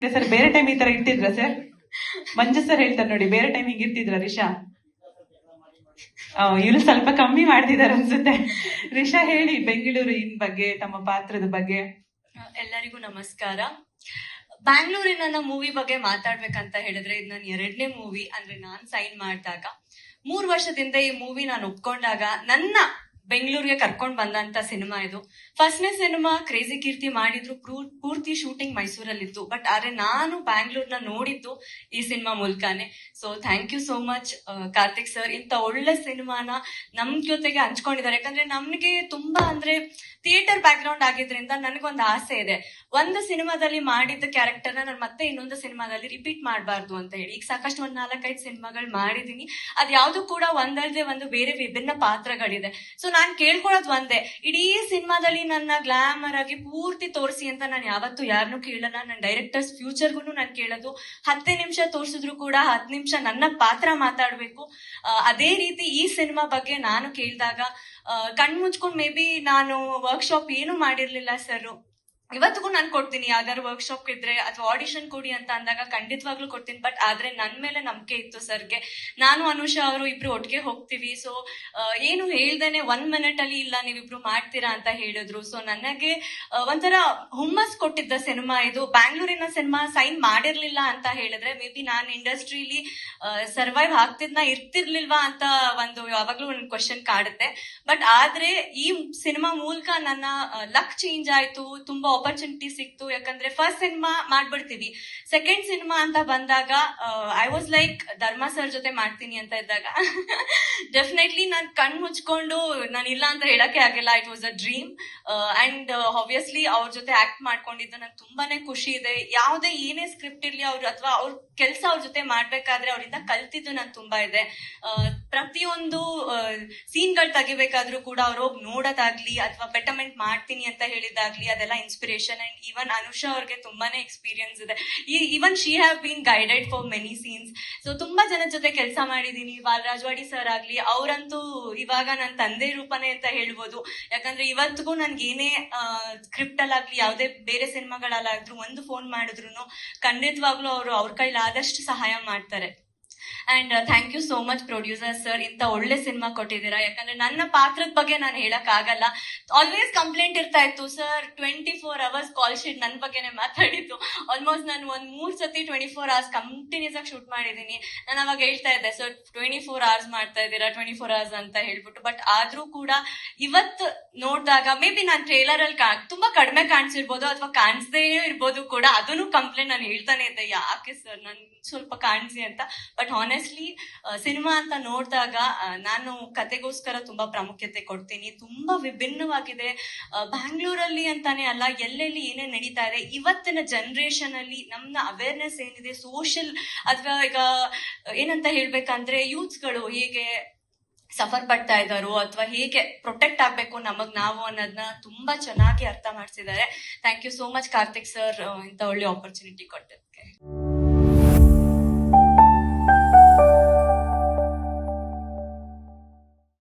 Sir ಬೇರೆ time ಈ ತರ ಇರ್ತಿದ್ರ ಸರ್? ಮಂಜು ಸರ್ ಹೇಳ್ತಾರೆ ನೋಡಿ, ಬೇರೆ ಟೈಮ್ ಹಿಂಗ್ ಇರ್ತಿದ್ರ ರಿಷಾ? ಇವ್ರು ಸ್ವಲ್ಪ ಕಮ್ಮಿ ಮಾಡ್ತಿದಾರೆ ಅನ್ಸುತ್ತೆ. ರಿಷಾ ಹೇಳಿ ಬೆಂಗಳೂರು ಇನ್ ಬಗ್ಗೆ, ತಮ್ಮ ಪಾತ್ರದ ಬಗ್ಗೆ. ಎಲ್ಲರಿಗೂ ನಮಸ್ಕಾರ. ಬ್ಯಾಂಗ್ಳೂರಿನ ಮೂವಿ ಬಗ್ಗೆ ಮಾತಾಡ್ಬೇಕಂತ ಹೇಳಿದ್ರೆ, ಇದು ನನ್ನ 2ನೇ ಮೂವಿ. ಅಂದ್ರೆ ನಾನ್ ಸೈನ್ ಮಾಡಿದಾಗ 3 ವರ್ಷದಿಂದ ಈ ಮೂವಿ ನಾನು ಒಪ್ಕೊಂಡಾಗ ನನ್ನ ಬೆಂಗಳೂರಿಗೆ ಕರ್ಕೊಂಡ್ ಬಂದಂತ ಸಿನಿಮಾ ಇದು. ಫಸ್ಟ್ನೇ ಸಿನಿಮಾ ಕ್ರೇಜಿ ಕೀರ್ತಿ ಮಾಡಿದ್ರು, ಪೂರ್ತಿ ಶೂಟಿಂಗ್ ಮೈಸೂರಲ್ಲಿತ್ತು. ಬಟ್ ಆದ್ರೆ ನಾನು ಬ್ಯಾಂಗ್ಳೂರ್ನ ನೋಡಿದ್ದು ಈ ಸಿನಿಮಾ ಮೂಲಕನೇ. So thank you so much Karthik sir, ಇಂತ ಒಳ್ಳೆ ಸಿನಿಮಾನ ನಮ್ ಜೊತೆಗೆ ಹಂಚ್ಕೊಂಡಿದ್ದಾರೆ. ಯಾಕಂದ್ರೆ ನಮ್ಗೆ ತುಂಬಾ ಅಂದ್ರೆ ಥಿಯೇಟರ್ ಬ್ಯಾಕ್ ಗ್ರೌಂಡ್ ಆಗಿದ್ರಿಂದ ನನಗೊಂದು ಆಸೆ ಇದೆ, ಒಂದು ಸಿನಿಮಾದಲ್ಲಿ ಮಾಡಿದ್ದ ಕ್ಯಾರೆಕ್ಟರ್ನ ನಾನು ಮತ್ತೆ ಇನ್ನೊಂದು ಸಿನಿಮಾದಲ್ಲಿ ರಿಪೀಟ್ ಮಾಡಬಾರ್ದು ಅಂತ ಹೇಳಿ. ಈಗ ಸಾಕಷ್ಟು 4-5 ಸಿನಿಮಾಗಳು ಮಾಡಿದೀನಿ. ಅದ್ ಯಾವ್ದು ಕೂಡ ಒಂದಲ್ದೆ ಒಂದು ಬೇರೆ ವಿಭಿನ್ನ ಪಾತ್ರಗಳಿದೆ. ಸೊ ನಾನ್ ಕೇಳ್ಕೊಳ್ಳೋದು ಒಂದೇ, ಇಡೀ ಸಿನಿಮಾದಲ್ಲಿ ನನ್ನ ಗ್ಲಾಮರ್ ಆಗಿ ಪೂರ್ತಿ ತೋರಿಸಿ ಅಂತ ನಾನು ಯಾವತ್ತೂ ಯಾರನ್ನೂ ಕೇಳಲ್ಲ. ನನ್ನ ಡೈರೆಕ್ಟರ್ಸ್ ಫ್ಯೂಚರ್ಗೂ ನಾನು ಕೇಳೋದು, 10 ನಿಮಿಷ ತೋರಿಸಿದ್ರು ಕೂಡ 10 ನಿಮಿಷ ನನ್ನ ಪಾತ್ರ ಮಾತಾಡ್ಬೇಕು. ಅದೇ ರೀತಿ ಈ ಸಿನಿಮಾ ಬಗ್ಗೆ ನಾನು ಕೇಳಿದಾಗ ಕಣ್ ಮುಚ್ಕೊಂಡು ಮೇ ಬಿ ನಾನು ವರ್ಕ್ಶಾಪ್ ಏನು ಮಾಡಿರ್ಲಿಲ್ಲ ಸರ್. ಇವತ್ತಿಗೂ ನಾನು ಕೊಡ್ತೀನಿ, ಯಾವ್ದಾದ್ರು ವರ್ಕ್ಶಾಪ್ ಇದ್ರೆ ಅಥವಾ ಆಡಿಷನ್ ಕೊಡಿ ಅಂತ ಅಂದಾಗ ಖಂಡಿತವಾಗ್ಲೂ ಕೊಡ್ತೀನಿ. ಬಟ್ ಆದ್ರೆ ನನ್ ಮೇಲೆ ನಂಬಿಕೆ ಇತ್ತು ಸರ್ಗೆ. ನಾನು ಅನುಷಾ ಅವರು ಇಬ್ರು ಒಟ್ಟಿಗೆ ಹೋಗ್ತೀವಿ. ಸೊ ಏನು ಹೇಳ್ದೇನೆ 1 ಮಿನಿಟ್ ಅಲ್ಲಿ ಇಲ್ಲ ನೀವಿಬ್ರು ಮಾಡ್ತೀರಾ ಅಂತ ಹೇಳಿದ್ರು. ಸೊ ನನಗೆ ಒಂಥರ ಹುಮ್ಮಸ್ ಕೊಟ್ಟಿದ್ದ ಸಿನಿಮಾ ಇದು. ಬ್ಯಾಂಗ್ಳೂರಿನ ಸಿನಿಮಾ ಸೈನ್ ಮಾಡಿರ್ಲಿಲ್ಲ ಅಂತ ಹೇಳಿದ್ರೆ ಮೇ ಬಿ ನಾನು ಇಂಡಸ್ಟ್ರಿಲಿ ಸರ್ವೈವ್ ಆಗ್ತಿದ್ನ ಇರ್ತಿರ್ಲಿಲ್ವಾ ಅಂತ ಒಂದು ಯಾವಾಗ್ಲೂ ಒಂದು ಕ್ವಶನ್ ಕಾಡುತ್ತೆ. ಬಟ್ ಆದ್ರೆ ಈ ಸಿನಿಮಾ ಮೂಲಕ ನನ್ನ ಲಕ್ ಚೇಂಜ್ ಆಯ್ತು, ತುಂಬಾ ಆಪರ್ಚುನಿಟಿ ಸಿಕ್ತು. ಯಾಕಂದ್ರೆ ಫಸ್ಟ್ ಸಿನಿಮಾ ಮಾಡ್ಬಿಡ್ತೀವಿ, ಸೆಕೆಂಡ್ ಸಿನಿಮಾ ಅಂತ ಬಂದಾಗ ಐ ವಾಸ್ ಲೈಕ್ ಧರ್ಮ ಸರ್ ಜೊತೆ ಮಾಡ್ತೀನಿ ಅಂತ ಇದ್ದಾಗ ಡೆಫಿನೆಟ್ಲಿ ನಾನ್ ಕಣ್ ಮುಚ್ಕೊಂಡು ನಾನು ಇಲ್ಲ ಅಂತ ಹೇಳಕ್ಕೆ ಆಗಿಲ್ಲ. It was a dream. And obviously ಅವ್ರ ಜೊತೆ ಆಕ್ಟ್ ಮಾಡ್ಕೊಂಡಿದ್ದು ನಂಗೆ ತುಂಬಾನೇ ಖುಷಿ ಇದೆ. ಯಾವುದೇ ಏನೇ ಸ್ಕ್ರಿಪ್ಟ್ ಇರ್ಲಿ ಅವ್ರು ಅಥವಾ ಅವ್ರ ಕೆಲಸ ಅವ್ರ ಜೊತೆ ಮಾಡ್ಬೇಕಾದ್ರೆ ಅವರಿಂದ ಕಲ್ತಿದ್ದು ನನ್ ತುಂಬಾ ಇದೆ. ಪ್ರತಿಯೊಂದು ಸೀನ್ಗಳು ತೆಗಿಬೇಕಾದ್ರೂ ಕೂಡ ಅವ್ರು ಹೋಗಿ ನೋಡೋದಾಗ್ಲಿ ಅಥವಾ ಬೆಟರ್ಮೆಂಟ್ ಮಾಡ್ತೀನಿ ಅಂತ ಹೇಳಿದಾಗ್ಲಿ ಅದೆಲ್ಲ ಇನ್ಸ್ಪಿರೇಷನ್. ಅಂಡ್ ಈವನ್ ಅನುಷಾ ಅವ್ರಿಗೆ ತುಂಬಾನೇ ಎಕ್ಸ್ಪೀರಿಯನ್ಸ್ ಇದೆ. Even she have been guided for many scenes. So ತುಂಬಾ ಜನ ಜೊತೆ ಕೆಲಸ ಮಾಡಿದೀನಿ. ಬಾಲರಾಜವಾಡಿ ಸರ್ ಆಗ್ಲಿ, ಅವ್ರಂತೂ ಇವಾಗ ನನ್ನ ತಂದೆ ರೂಪನೇ ಅಂತ ಹೇಳ್ಬೋದು. ಯಾಕಂದ್ರೆ ಇವತ್ತಿಗೂ ನನ್ಗೆ ಏನೇ ಸ್ಕ್ರಿಪ್ಟ್ ಅಲ್ಲಾಗ್ಲಿ ಯಾವುದೇ ಬೇರೆ ಸಿನಿಮಾಗಳಲ್ಲಾದ್ರೂ ಒಂದು ಫೋನ್ ಮಾಡಿದ್ರು ಖಂಡಿತವಾಗ್ಲೂ ಅವರು ಅವ್ರ ಕೈಲಾದಷ್ಟು ಸಹಾಯ ಮಾಡ್ತಾರೆ. And thank you so much producer sir, ಇಂತ ಒಳ್ಳೆ ಸಿನಿಮಾ ಕೊಟ್ಟಿದ್ದೀರಾ. ಯಾಕಂದ್ರೆ ನನ್ನ ಪಾತ್ರದ ಬಗ್ಗೆ ನಾನು ಹೇಳಕ್ ಆಗಲ್ಲ. ಆಲ್ವೇಸ್ ಕಂಪ್ಲೇಂಟ್ ಇರ್ತಾ ಇತ್ತು, ಸರ್ 24 hours ಕಾಲ್ ಶೀಟ್ ನನ್ನ ಬಗ್ಗೆನೆ ಮಾತಾಡಿದ್ದು. ಆಲ್ಮೋಸ್ಟ್ ನಾನು 3 ಸತಿ 24 hours ಕಂಟಿನ್ಯೂಸ್ ಆಗಿ ಶೂಟ್ ಮಾಡಿದೀನಿ. ನಾನು ಅವಾಗ ಹೇಳ್ತಾ ಇದ್ದೆ, ಸರ್ 24 hours ಮಾಡ್ತಾ ಇದ್ದೀರಾ 24 hours ಅಂತ ಹೇಳ್ಬಿಟ್ಟು. ಬಟ್ ಆದ್ರೂ ಕೂಡ ಇವತ್ತು ನೋಡಿದಾಗ ಮೇ ಬಿ ನಾನು ಟ್ರೇಲರ್ ಅಲ್ಲಿ ತುಂಬಾ ಕಡಿಮೆ ಕಾಣಿಸಿರ್ಬೋದು ಅಥವಾ ಕಾಣಿಸದೇ ಇರ್ಬೋದು ಕೂಡ. ಅದನ್ನು ಕಂಪ್ಲೇಂಟ್ ನಾನು ಹೇಳ್ತಾನೆ ಇದ್ದೆ, ಯಾಕೆ ಸರ್ ನನ್ ಸ್ವಲ್ಪ ಕಾಣಿಸಿ ಅಂತ. ಬಟ್ ಹಾನೆಸ್ಟ್ಲಿ ಸಿನಿಮಾ ಅಂತ ನೋಡಿದಾಗ ನಾನು ಕತೆಗೋಸ್ಕರ ತುಂಬಾ ಪ್ರಾಮುಖ್ಯತೆ ಕೊಡ್ತೀನಿ. ತುಂಬಾ ವಿಭಿನ್ನವಾಗಿದೆ. ಬ್ಯಾಂಗ್ಳೂರಲ್ಲಿ ಅಂತಾನೆ ಅಲ್ಲ, ಎಲ್ಲೆಲ್ಲಿ ಏನೇ ನಡೀತಾ ಇದೆ ಇವತ್ತಿನ ಜನರೇಷನ್ ಅಲ್ಲಿ ನಮ್ನ ಅವೇರ್ನೆಸ್ ಏನಿದೆ ಸೋಷಿಯಲ್ ಅಥವಾ ಈಗ ಏನಂತ ಹೇಳ್ಬೇಕಂದ್ರೆ ಯೂತ್ಸ್ ಗಳು ಹೇಗೆ ಸಫರ್ ಪಡ್ತಾ ಇದ್ದಾರೋ ಅಥವಾ ಹೇಗೆ ಪ್ರೊಟೆಕ್ಟ್ ಆಗ್ಬೇಕು ನಮಗ್ ನಾವು ಅನ್ನೋದನ್ನ ತುಂಬಾ ಚೆನ್ನಾಗಿ ಅರ್ಥ ಮಾಡಿಸಿದ್ದಾರೆ. Thank you so much Karthik sir, ಇಂತ ಒಳ್ಳೆ ಆಪರ್ಚುನಿಟಿ ಕೊಟ್ಟಿದ್ದಕ್ಕೆ.